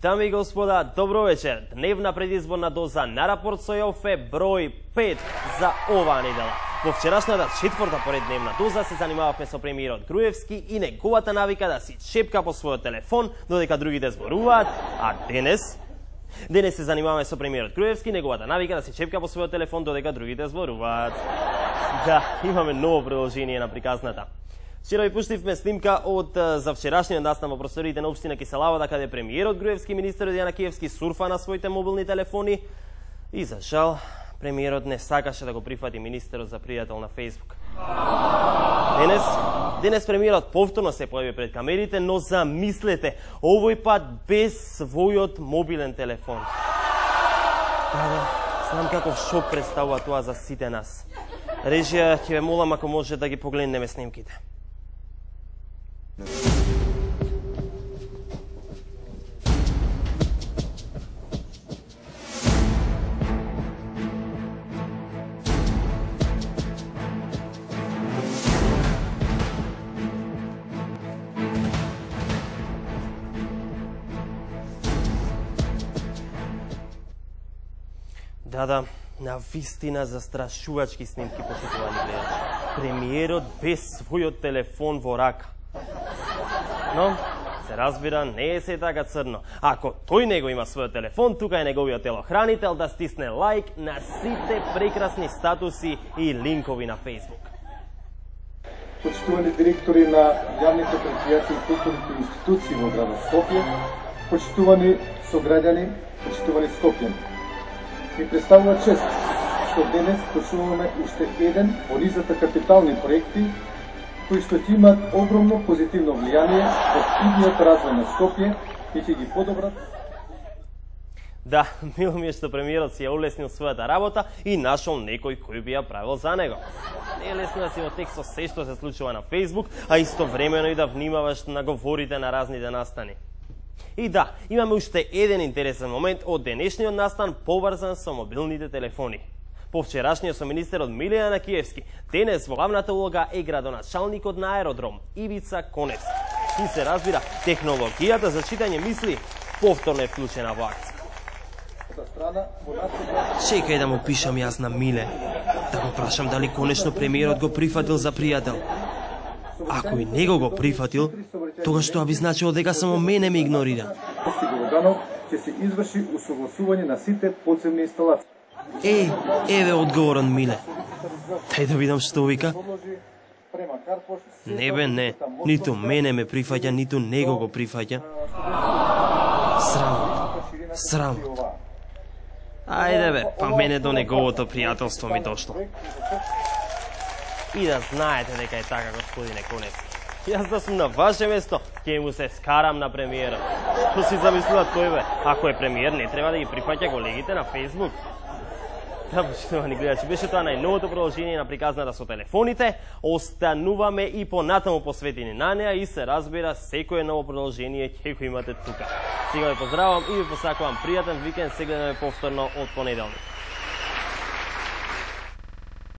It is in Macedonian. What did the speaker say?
Дами и господа, добро вечер. Дневна предизборна доза на рапорт со Јофе број 5 за оваа недела. Во вчерашната четврта поредневна доза се занимававме со премиерот Груевски и неговата навика да си чепка по својот телефон додека другите зборуваат, а Денес се занимаваме со премиерот Груевски, неговата навика да се чепка по својот телефон додека другите зборуваат. Да, имаме ново продолжение на приказната. Вчера ви пуштивме снимка од завчерашниот настан во просториите на општина Киселавода, каде премиерот Груевски и министерот Јанакиевски сурфа на своите мобилни телефони и за жал премиерот не сакаше да го прифати министерот за пријател на Facebook. Денес премиерот повторно се појави пред камерите, но замислете, овој пат без својот мобилен телефон. Знам каков шок представува тоа за сите нас. Режија, ќе ве молам ако може да ги погледнеме снимките. Да, на вистина застрашувачки снимки, почитувани гледачи. Премиерот без својот телефон во рака. Но, се разбира, не е се така црно. Ако тој не го има својот телефон, тука е неговиот телохранител да стисне лайк на сите прекрасни статуси и линкови на Facebook. Почитувани директори на јавните предпријатија и културните институции во градот Скопје, почитувани сограѓани, почитувани Скопјани. Ми представува чест што денес почнуваме уште еден во низата капитални проекти кои што ќе имаат огромно позитивно влијание во идниот развој на Скопје и ќе ги подобрат. Да, мило ми е што премиерот си ја улеснил својата работа и нашол некој кој би ја правил за него. Не е лесно да си во текст со се што се случува на Facebook, а истовремено и да внимаваш на говорите на разните настани. И да, имаме уште еден интересен момент од денешниот настан поврзан со мобилните телефони. По вчерашниот со министерот Миле Јанакиевски, денес во главната улога е градоначалникот на аеродром Ивица Коневски. И се разбира, технологијата за читање мисли повторно е вклучена во акција. Чекај да му пишам јас на Миле, да го прашам дали конечно премиерот го прифатил за пријател. Ако и него го прифатил, тогаш тоа би значило дека само мене ме игнорира. Ќе се изврши усогласување на сите подземни инсталации. Еве одговорон Миле. Тај да видам што вика. Не, ниту мене ме прифаќа, ниту него го прифаќа. Срамот. Ајде бе, па мене до неговото пријателство ми дошло. И да знаете дека е така, господине Коневски. Јас да сум на ваше место, ќе му се скарам на премиерот. Што си замислува тој бе? Ако е премиер, не треба да ги прифаќа колегите на Facebook. Да, почитувани гледачи, беше тоа најновото продолжение на приказната со телефоните. Остануваме и понатаму посветени на неа и се разбира, секое ново продолжение ќе го имате тука. Сега ве поздравам и ви посакувам пријатен викенд, се гледаме повторно од понеделник.